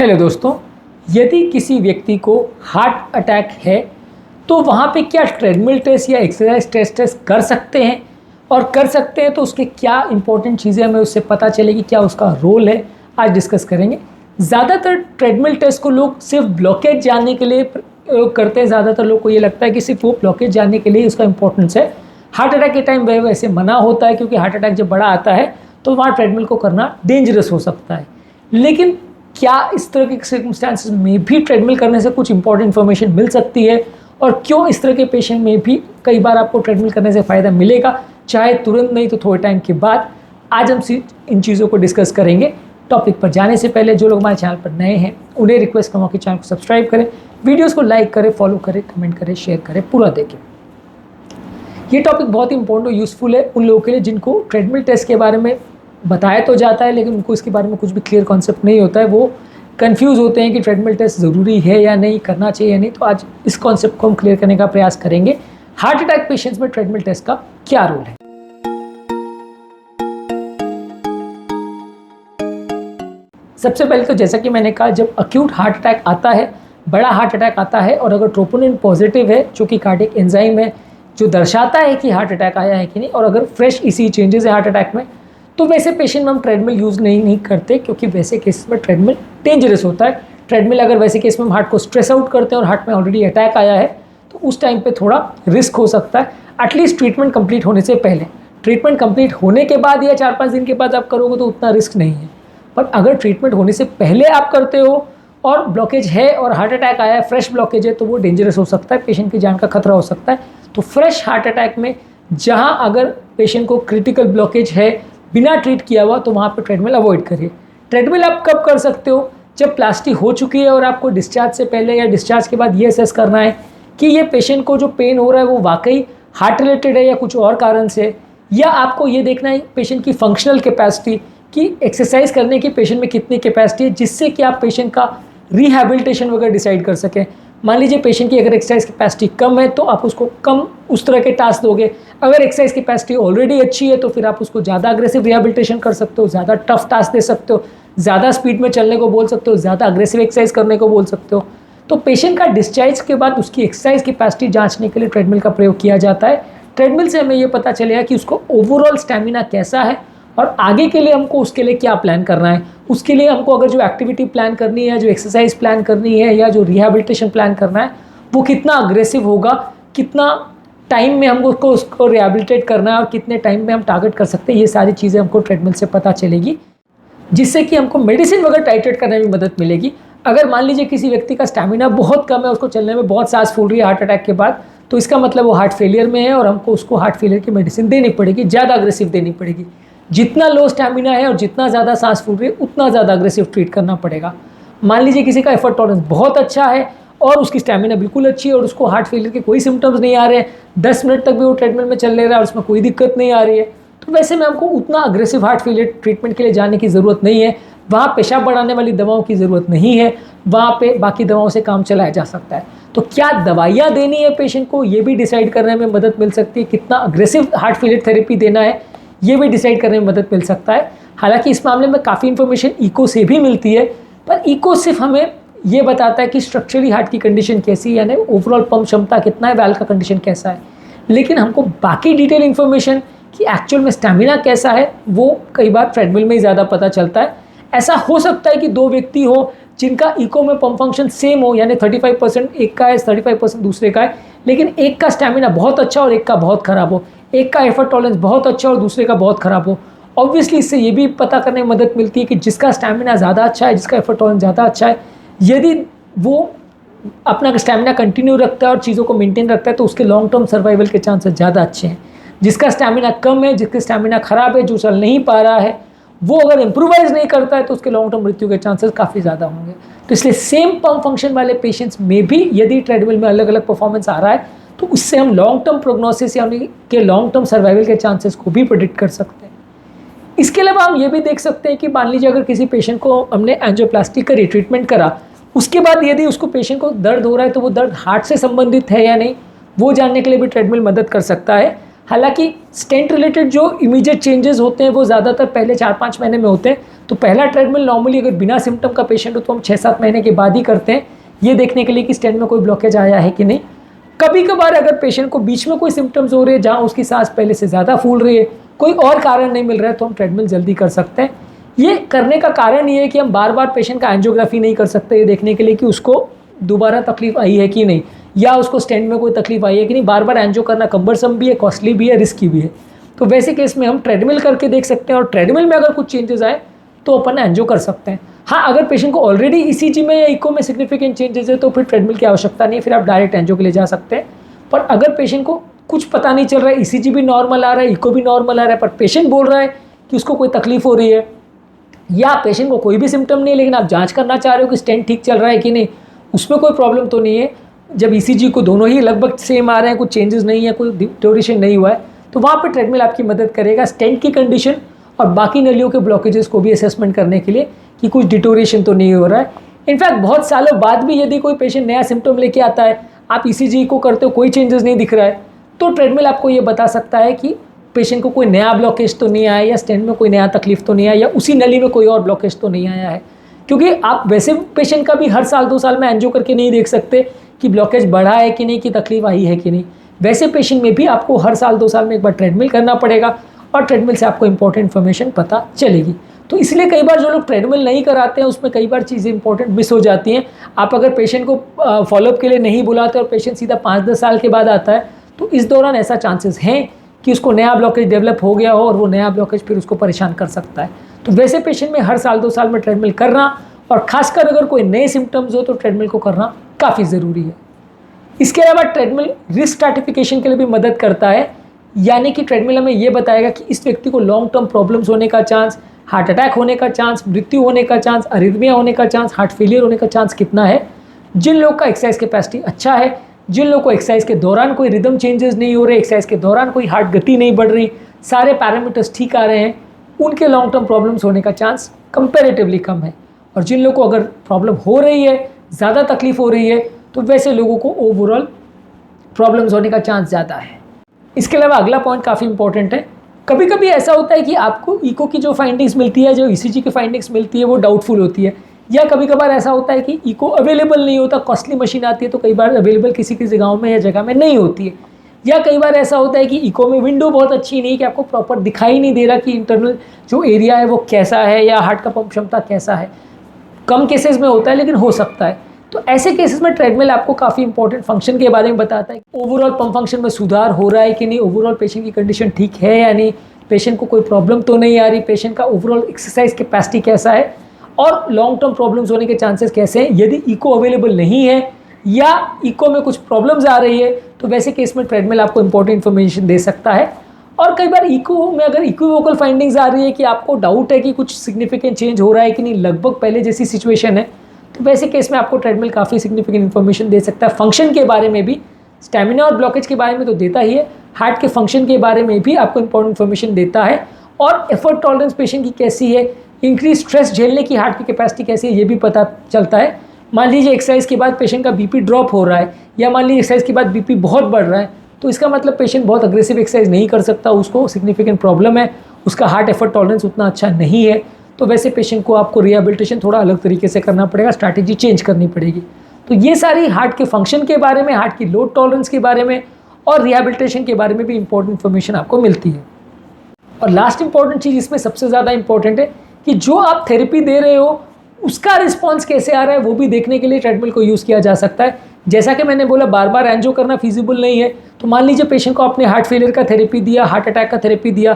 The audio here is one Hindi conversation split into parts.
हेलो दोस्तों, यदि किसी व्यक्ति को हार्ट अटैक है तो वहाँ पे क्या ट्रेडमिल टेस्ट या एक्सरसाइज टेस्ट कर सकते हैं, और कर सकते हैं तो उसके क्या इंपॉर्टेंट चीज़ें हमें उससे पता चलेगी, क्या उसका रोल है, आज डिस्कस करेंगे। ज़्यादातर ट्रेडमिल टेस्ट को लोग सिर्फ ब्लॉकेज जानने के लिए करते हैं। ज़्यादातर लोग को ये लगता है कि सिर्फ वो ब्लॉकेज जानने के लिए उसका इंपॉर्टेंस है। हार्ट अटैक के टाइम वह वैसे मना होता है, क्योंकि हार्ट अटैक जब बड़ा आता है तो वहाँ ट्रेडमिल को करना डेंजरस हो सकता है। लेकिन क्या इस तरह के सर्कमस्टांसेस में भी ट्रेडमिल करने से कुछ इंपॉर्टेंट इन्फॉर्मेशन मिल सकती है, और क्यों इस तरह के पेशेंट में भी कई बार आपको ट्रेडमिल करने से फ़ायदा मिलेगा, चाहे तुरंत नहीं तो थोड़े टाइम के बाद। आज हम इन चीज़ों को डिस्कस करेंगे। टॉपिक पर जाने से पहले जो लोग हमारे चैनल पर नए हैं उन्हें रिक्वेस्ट करूँगा कि चैनल को सब्सक्राइब करें, वीडियोज़ को लाइक करें, फॉलो करें, कमेंट करें, शेयर करें, पूरा देखें। ये टॉपिक बहुत ही इंपॉर्टेंट और यूज़फुल है उन लोगों के लिए जिनको ट्रेडमिल टेस्ट के बारे में बताया तो जाता है, लेकिन उनको इसके बारे में कुछ भी क्लियर कॉन्सेप्ट नहीं होता है। वो कंफ्यूज होते हैं कि ट्रेडमिल टेस्ट ज़रूरी है या नहीं, करना चाहिए या नहीं। तो आज इस कॉन्सेप्ट को हम क्लियर करने का प्रयास करेंगे। हार्ट अटैक पेशेंट्स में ट्रेडमिल टेस्ट का क्या रोल है। सबसे पहले तो जैसा कि मैंने कहा, जब अक्यूट हार्ट अटैक आता है, बड़ा हार्ट अटैक आता है, और अगर ट्रोपोनिन पॉजिटिव है जो कि कार्डियक एंजाइम है जो दर्शाता है कि हार्ट अटैक आया है कि नहीं, और अगर फ्रेश इसी चेंजेस है हार्ट अटैक में, तो वैसे पेशेंट में हम ट्रेडमिल यूज़ नहीं करते, क्योंकि वैसे केस में ट्रेडमिल डेंजरस होता है। ट्रेडमिल अगर वैसे केस में हम हार्ट को स्ट्रेस आउट करते हैं और हार्ट में ऑलरेडी अटैक आया है तो उस टाइम पे थोड़ा रिस्क हो सकता है। एटलीस्ट ट्रीटमेंट कंप्लीट होने से पहले, ट्रीटमेंट कंप्लीट होने के बाद या 4-5 दिन के बाद आप करोगे तो उतना रिस्क नहीं है। पर अगर ट्रीटमेंट होने से पहले आप करते हो और ब्लॉकेज है और हार्ट अटैक आया है, फ्रेश ब्लॉकेज है, तो वो डेंजरस हो सकता है, पेशेंट की जान का खतरा हो सकता है। तो फ्रेश हार्ट अटैक में जहाँ अगर पेशेंट को क्रिटिकल ब्लॉकेज है बिना ट्रीट किया हुआ, तो वहाँ पे ट्रेडमिल अवॉइड करिए। ट्रेडमिल आप कब कर सकते हो? जब प्लास्टी हो चुकी है और आपको डिस्चार्ज से पहले या डिस्चार्ज के बाद ये असेस करना है कि ये पेशेंट को जो पेन हो रहा है वो वाकई हार्ट रिलेटेड है या कुछ और कारण से, या आपको ये देखना है पेशेंट की फंक्शनल कैपेसिटी कि एक्सरसाइज करने की पेशेंट में कितनी कैपेसिटी है, जिससे कि आप पेशेंट का रिहैबिलिटेशन वगैरह डिसाइड कर सकें। मान लीजिए पेशेंट की अगर एक्सरसाइज कैपेसिटी कम है तो आप उसको कम उस तरह के टास्क दोगे। अगर एक्सरसाइज कैपेसिटी ऑलरेडी अच्छी है तो फिर आप उसको ज़्यादा अग्रेसिव रिहैबिलिटेशन कर सकते हो, ज़्यादा टफ टास्क दे सकते हो, ज़्यादा स्पीड में चलने को बोल सकते हो, ज़्यादा अग्रेसिव एक्सरसाइज करने को बोल सकते हो। तो पेशेंट का डिस्चार्ज के बाद उसकी एक्सरसाइज कैपेसिटी जाँचने के लिए ट्रेडमिल का प्रयोग किया जाता है। ट्रेडमिल से हमें ये पता चलेगा कि उसको ओवरऑल स्टेमिना कैसा है, और आगे के लिए हमको उसके लिए क्या प्लान करना है। उसके लिए हमको अगर जो एक्टिविटी प्लान करनी है, जो एक्सरसाइज प्लान करनी है, या जो रिहैबिलिटेशन प्लान करना है, वो कितना अग्रेसिव होगा, कितना टाइम में हमको उसको रिहैबिलिटेट करना है, और कितने टाइम में हम टारगेट कर सकते हैं, ये सारी चीज़ें हमको ट्रेडमिल से पता चलेगी, जिससे कि हमको मेडिसिन वगैरह टाइट्रेट करने में मदद मिलेगी। अगर मान लीजिए किसी व्यक्ति का स्टैमिना बहुत कम है, उसको चलने में बहुत सांस फूल रही है हार्ट अटैक के बाद, तो इसका मतलब वो हार्ट फेलियर में है और हमको उसको हार्ट फेलियर की मेडिसिन देनी पड़ेगी, ज़्यादा अग्रेसिव देनी पड़ेगी। जितना लो स्टैमिना है और जितना ज़्यादा सांस फूल रही है उतना ज़्यादा अग्रेसिव ट्रीट करना पड़ेगा। मान लीजिए किसी का एफर्ट टॉलरेंस बहुत अच्छा है और उसकी स्टैमिना बिल्कुल अच्छी है और उसको हार्ट फेलियर के कोई सिम्टम्स नहीं आ रहे हैं, 10 मिनट तक भी वो ट्रेडमिल में चल ले रहा है और उसमें कोई दिक्कत नहीं आ रही है, तो वैसे में हमको उतना अग्रेसिव हार्ट फेलियर ट्रीटमेंट के लिए जाने की ज़रूरत नहीं है। वहाँ पेशाब बढ़ाने वाली दवाओं की ज़रूरत नहीं है, वहाँ पे बाकी दवाओं से काम चलाया जा सकता है। तो क्या दवाइयाँ देनी है पेशेंट को, ये भी डिसाइड करने में मदद मिल सकती है। कितना अग्रेसिव हार्ट फेलियर थेरेपी देना है, ये भी डिसाइड करने में मदद मिल सकता है। हालांकि इस मामले में काफ़ी इन्फॉर्मेशन इको से भी मिलती है, पर इको सिर्फ हमें ये बताता है कि स्ट्रक्चरली हार्ट की कंडीशन कैसी है, यानी ओवरऑल पंप क्षमता कितना है, वैल्व का कंडीशन कैसा है। लेकिन हमको बाकी डिटेल इन्फॉर्मेशन कि एक्चुअल में स्टैमिना कैसा है वो कई बार ट्रेडमिल में ही ज़्यादा पता चलता है। ऐसा हो सकता है कि दो व्यक्ति हो जिनका इको में पंप फंक्शन सेम हो, यानी 35% एक का है, 35% दूसरे का है, लेकिन एक का स्टैमिना बहुत अच्छा और एक का बहुत ख़राब हो, एक का एफर्ट टॉलरेंस बहुत अच्छा और दूसरे का बहुत ख़राब हो। ऑब्वियसली इससे ये भी पता करने में मदद मिलती है कि जिसका स्टैमिना ज़्यादा अच्छा है, जिसका एफर्ट टॉलरेंस ज़्यादा अच्छा है, यदि वो अपना स्टैमिना कंटिन्यू रखता है और चीज़ों को मेंटेन रखता है तो उसके लॉन्ग टर्म सर्वाइवल के चांसेस ज़्यादा अच्छे हैं। जिसका स्टैमिना कम है, जिसका स्टैमिना ख़राब है, जो चल नहीं पा रहा है, वो अगर इम्प्रूवाइज नहीं करता है तो उसके लॉन्ग टर्म मृत्यु के चांसेस काफ़ी ज़्यादा होंगे। तो इसलिए सेम पंप फंक्शन वाले पेशेंट्स में भी यदि ट्रेडमिल में अलग अलग परफॉर्मेंस आ रहा है तो उससे हम लॉन्ग टर्म प्रोग्नोसिस या उनके लॉन्ग टर्म सर्वाइवल के चांसेस को भी प्रेडिक्ट कर सकते हैं। इसके अलावा हम ये भी देख सकते हैं कि मान लीजिए अगर किसी पेशेंट को हमने एंजियोप्लास्टी करी, ट्रीटमेंट करा, उसके बाद यदि उसको पेशेंट को दर्द हो रहा है तो वो दर्द हार्ट से संबंधित है या नहीं, वो जानने के लिए भी ट्रेडमिल मदद कर सकता है। हालांकि स्टेंट रिलेटेड जो इमीडिएट चेंजेस होते हैं वो ज़्यादातर पहले 4-5 महीने में होते हैं। तो पहला ट्रीटमेंट नॉर्मली अगर बिना सिम्टम का पेशेंट हो तो हम 6-7 महीने के बाद ही करते हैं, ये देखने के लिए कि स्टेंट में कोई ब्लॉकेज आया है कि नहीं। कभी कभार अगर पेशेंट को बीच में कोई सिम्टम्स हो रहे हैं जहाँ उसकी सांस पहले से ज़्यादा फूल रही है, कोई और कारण नहीं मिल रहा है, तो हम ट्रीटमेंट जल्दी कर सकते हैं। ये करने का कारण ये है कि हम बार बार पेशेंट का एंजियोग्राफी नहीं कर सकते ये देखने के लिए कि उसको दोबारा तकलीफ आई है कि नहीं, या उसको स्टेंट में कोई तकलीफ आई है कि नहीं। बार बार एंजियो करना कम्बरसम भी है, कॉस्टली भी है, रिस्की भी है। तो वैसे केस में हम ट्रेडमिल करके देख सकते हैं, और ट्रेडमिल में अगर कुछ चेंजेस आए तो अपन एंजियो कर सकते हैं। हाँ, अगर पेशेंट को ऑलरेडी ईसीजी में या इको में सिग्निफिकेंट चेंजेस है तो फिर ट्रेडमिल की आवश्यकता नहीं है, फिर आप डायरेक्ट एंजियो के लिए जा सकते हैं। पर अगर पेशेंट को कुछ पता नहीं चल रहा है, ईसीजी भी नॉर्मल आ रहा है, इको भी नॉर्मल आ रहा है, पर पेशेंट बोल रहा है कि उसको कोई तकलीफ हो रही है, या पेशेंट को कोई भी सिम्टम नहीं है लेकिन आप जांच करना चाह रहे हो कि स्टेंट ठीक चल रहा है कि नहीं, उसमें कोई प्रॉब्लम तो नहीं है, जब ईसीजी को दोनों ही लगभग सेम आ रहे हैं, कुछ चेंजेस नहीं है, कोई डिटोरेशन नहीं हुआ है, तो वहाँ पर ट्रेडमिल आपकी मदद करेगा स्टेंट की कंडीशन और बाकी नलियों के ब्लॉकेजेस को भी असेसमेंट करने के लिए कि कुछ डिटोरेशन तो नहीं हो रहा है। इनफैक्ट बहुत सालों बाद भी यदि कोई पेशेंट नया सिम्टम लेके आता है, आप ईसीजी को करते हो, कोई चेंजेस नहीं दिख रहा है, तो ट्रेडमिल आपको ये बता सकता है कि पेशेंट को कोई नया ब्लॉकेज तो नहीं आया, या स्टेंट में कोई नया तकलीफ तो नहीं आया, या उसी नली में कोई और ब्लॉकेज तो नहीं आया है। क्योंकि आप वैसे पेशेंट का भी हर साल 2 साल में एंजियो करके नहीं देख सकते कि ब्लॉकेज बढ़ा है कि नहीं, कि तकलीफ आई है कि नहीं। वैसे पेशेंट में भी आपको हर साल 2 साल में एक बार ट्रेडमिल करना पड़ेगा, और ट्रेडमिल से आपको इंपॉर्टेंट इन्फॉर्मेशन पता चलेगी। तो इसलिए कई बार जो लोग ट्रेडमिल नहीं कराते हैं उसमें कई बार चीज़ें इंपॉर्टेंट मिस हो जाती हैं। आप अगर पेशेंट को फॉलोअप के लिए नहीं बुलाते और पेशेंट सीधा 5-10 साल के बाद आता है, तो इस दौरान ऐसा चांसेस हैं कि उसको नया ब्लॉकेज डेवलप हो गया हो और वो नया ब्लॉकेज फिर उसको परेशान कर सकता है। तो वैसे पेशेंट में हर साल 2 साल में ट्रेडमिल करना, और खासकर अगर कोई नए सिम्टम्स हो तो ट्रेडमिल को करना काफ़ी ज़रूरी है। इसके अलावा ट्रेडमिल रिस्क स्ट्रैटिफिकेशन के लिए भी मदद करता है, यानी कि ट्रेडमिल हमें ये बताएगा कि इस व्यक्ति को लॉन्ग टर्म प्रॉब्लम्स होने का चांस, हार्ट अटैक होने का चांस, मृत्यु होने का चांस, अरिथमिया होने का चांस, हार्ट फेलियर होने का चांस कितना है। जिन लोग का एक्सरसाइज कैपेसिटी अच्छा है, जिन लोग को एक्सरसाइज के दौरान कोई रिदम चेंजेस नहीं हो रहे, एक्सरसाइज के दौरान कोई हार्ट गति नहीं बढ़ रही, सारे पैरामीटर्स ठीक आ रहे हैं, उनके लॉन्ग टर्म प्रॉब्लम्स होने का चांस कंपैरेटिवली कम है। और जिन लोगों को अगर प्रॉब्लम हो रही है, ज़्यादा तकलीफ हो रही है, तो वैसे लोगों को ओवरऑल प्रॉब्लम्स होने का चांस ज़्यादा है। इसके अलावा अगला पॉइंट काफ़ी इंपॉर्टेंट है। कभी कभी ऐसा होता है कि आपको इको की जो फाइंडिंग्स मिलती है, जो ईसीजी की फाइंडिंग्स मिलती है, वो डाउटफुल होती है, या कभी कभार ऐसा होता है कि इको अवेलेबल नहीं होता, कॉस्टली मशीन आती है तो कई बार अवेलेबल किसी किसी जगहों में या जगह में नहीं होती है, या कई बार ऐसा होता है कि इको में विंडो बहुत अच्छी नहीं है कि आपको प्रॉपर दिखाई नहीं दे रहा कि इंटरनल जो एरिया है वो कैसा है, या हार्ट का पंप क्षमता कैसा है। कम केसेस में होता है लेकिन हो सकता है। तो ऐसे केसेस में ट्रेडमिल आपको काफ़ी इंपॉर्टेंट फंक्शन के बारे में बताता है, ओवरऑल पंप फंक्शन में सुधार हो रहा है कि नहीं, ओवरऑल पेशेंट की कंडीशन ठीक है या नहीं, पेशेंट को कोई प्रॉब्लम तो नहीं आ रही, पेशेंट का ओवरऑल एक्सरसाइज कैपेसिटी कैसा है, और लॉन्ग टर्म प्रॉब्लम्स होने के चांसेस कैसे हैं। यदि इको अवेलेबल नहीं है या इको में कुछ प्रॉब्लम्स आ रही है, तो वैसे केस में ट्रेडमिल आपको इंपॉर्टेंट इन्फॉर्मेशन दे सकता है। और कई बार इको में अगर इक्विवोकल फाइंडिंग्स आ रही है कि आपको डाउट है कि कुछ सिग्निफिकेंट चेंज हो रहा है कि नहीं, लगभग पहले जैसी सिचुएशन है, तो वैसे केस में आपको ट्रेडमिल काफ़ी सिग्निफिकेंट इन्फॉर्मेशन दे सकता है। फंक्शन के बारे में भी, स्टैमिना और ब्लॉकेज के बारे में तो देता ही है, हार्ट के फंक्शन के बारे में भी आपको इंपॉर्टेंट इन्फॉर्मेशन देता है, और एफर्ट टॉलरेंस पेशेंट की कैसी है, इंक्रीज स्ट्रेस झेलने की हार्ट की कैपेसिटी कैसी है, ये भी पता चलता है। मान लीजिए एक्सरसाइज के बाद पेशेंट का बीपी ड्रॉप हो रहा है, या मान लीजिए एक्सरसाइज के बाद बीपी बहुत बढ़ रहा है, तो इसका मतलब पेशेंट बहुत अग्रेसिव एक्सरसाइज नहीं कर सकता, उसको सिग्निफिकेंट प्रॉब्लम है, उसका हार्ट एफर्ट टॉलरेंस उतना अच्छा नहीं है। तो वैसे पेशेंट को आपको रिहेबिलिटेशन थोड़ा अलग तरीके से करना पड़ेगा, स्ट्रैटेजी चेंज करनी पड़ेगी। तो ये सारी हार्ट के फंक्शन के बारे में, हार्ट की लोड टॉलरेंस के बारे में और रिहेबिलिटेशन के बारे में भी इंपॉर्टेंट इन्फॉर्मेशन आपको मिलती है। और लास्ट इंपॉर्टेंट चीज़ इसमें सबसे ज़्यादा इंपॉर्टेंट है कि जो आप थेरेपी दे रहे हो उसका रिस्पॉन्स कैसे आ रहा है, वो भी देखने के लिए ट्रेडमिल को यूज़ किया जा सकता है। जैसा कि मैंने बोला, बार बार एंजियो करना फिजिबल नहीं है। तो मान लीजिए पेशेंट को आपने हार्ट फेलियर का थेरेपी दिया, हार्ट अटैक का थेरेपी दिया,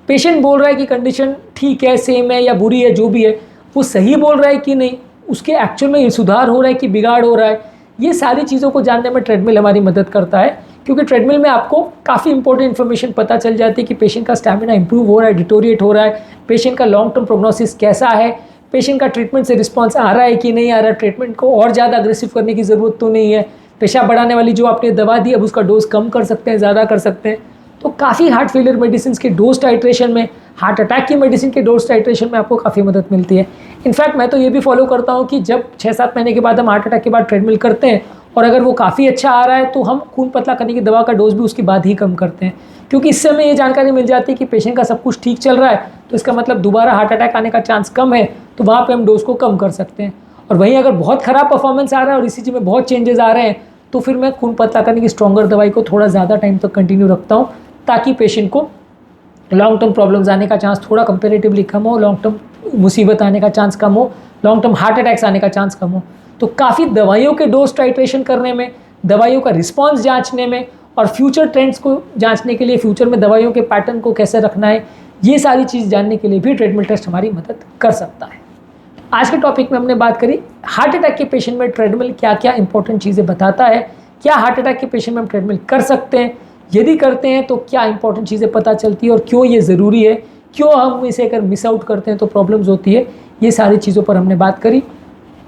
पेशेंट बोल रहा है कि कंडीशन ठीक है, सेम है या बुरी है, जो भी है, वो सही बोल रहा है कि नहीं, उसके एक्चुअल में सुधार हो रहा है कि बिगाड़ हो रहा है, ये सारी चीज़ों को जानने में ट्रेडमिल हमारी मदद करता है। क्योंकि ट्रेडमिल में आपको काफ़ी इंपॉर्टेंट इन्फॉर्मेशन पता चल जाती है कि पेशेंट का स्टैमिना इंप्रूव हो रहा है, डिटोरिएट हो रहा है, पेशेंट का लॉन्ग टर्म प्रोग्नोसिस कैसा है, पेशेंट का ट्रीटमेंट से रिस्पॉन्स आ रहा है कि नहीं आ रहा है, ट्रीटमेंट को और ज़्यादा अग्रेसिव करने की ज़रूरत तो नहीं है, पेशाब बढ़ाने वाली जो आपने दवा दी अब उसका डोज कम कर सकते हैं, ज़्यादा कर सकते हैं। तो काफ़ी हार्ट फेलियर मेडिसिन के डोज टाइट्रेशन में, हार्ट अटैक की मेडिसिन के डोज टाइट्रेशन में आपको काफ़ी मदद मिलती है। इनफैक्ट मैं तो ये भी फॉलो करता हूँ कि जब 6-7 महीने के बाद हम हार्ट अटैक के बाद ट्रेडमिल करते हैं और अगर वो काफ़ी अच्छा आ रहा है तो हम खून पतला करने की दवा का डोज भी उसके बाद ही कम करते हैं, क्योंकि इससे हमें ये जानकारी मिल जाती है कि पेशेंट का सब कुछ ठीक चल रहा है, तो इसका मतलब दोबारा हार्ट अटैक आने का चांस कम है, तो वहाँ पे हम डोज को कम कर सकते हैं। और वहीं अगर बहुत ख़राब परफॉर्मेंस आ रहा है और ईसीजी में बहुत चेंजेस आ रहे हैं, तो फिर मैं खून पतला करने की स्ट्रॉन्गर दवाई को थोड़ा ज़्यादा टाइम तक कंटिन्यू रखता हूँ, ताकि पेशेंट को लॉन्ग टर्म प्रॉब्लम्स आने का चांस थोड़ा कंपेरेटिवली कम हो, लॉन्ग टर्म मुसीबत आने का चांस कम हो, लॉन्ग टर्म हार्ट अटैक्स आने का चांस कम हो। तो काफ़ी दवाइयों के डोज टाइट्रेशन करने में, दवाइयों का रिस्पॉन्स जांचने में और फ्यूचर ट्रेंड्स को जांचने के लिए, फ्यूचर में दवाइयों के पैटर्न को कैसे रखना है, ये सारी चीज़ जानने के लिए भी ट्रेडमिल टेस्ट हमारी मदद कर सकता है। आज के टॉपिक में हमने बात करी हार्ट अटैक के पेशेंट में ट्रेडमिल क्या क्या इंपॉर्टेंट चीज़ें बताता है, क्या हार्ट अटैक के पेशेंट में हम ट्रेडमिल कर सकते हैं, यदि करते हैं तो क्या इंपॉर्टेंट चीज़ें पता चलती है और क्यों ये ज़रूरी है, क्यों हम इसे अगर मिस आउट करते हैं तो प्रॉब्लम्स होती है। ये सारी चीज़ों पर हमने बात करी।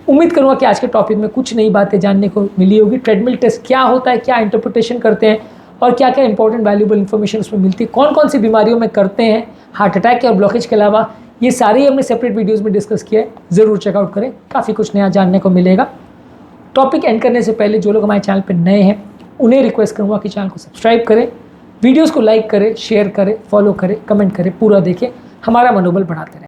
उम्मीद करूँगा कि आज के टॉपिक में कुछ नई बातें जानने को मिली होगी। ट्रेडमिल टेस्ट क्या होता है, क्या इंटरप्रिटेशन करते हैं और क्या क्या इंपॉर्टेंट वैल्यूबल इन्फॉर्मेशन उसमें मिलती है, कौन कौन सी बीमारियों में करते हैं हार्ट अटैक के और ब्लॉकेज के अलावा, ये सारे ही हमने सेपरेट वीडियोज़ में डिस्कस किया है। ज़रूर चेकआउट करें, काफ़ी कुछ नया जानने को मिलेगा। टॉपिक एंड करने से पहले जो लोग हमारे चैनल पर नए हैं उन्हें रिक्वेस्ट करूँगा कि चैनल को सब्सक्राइब करें, वीडियोज़ को लाइक करें, शेयर करें, फॉलो करें, कमेंट करें, पूरा देखें, हमारा मनोबल बढ़ाते रहें।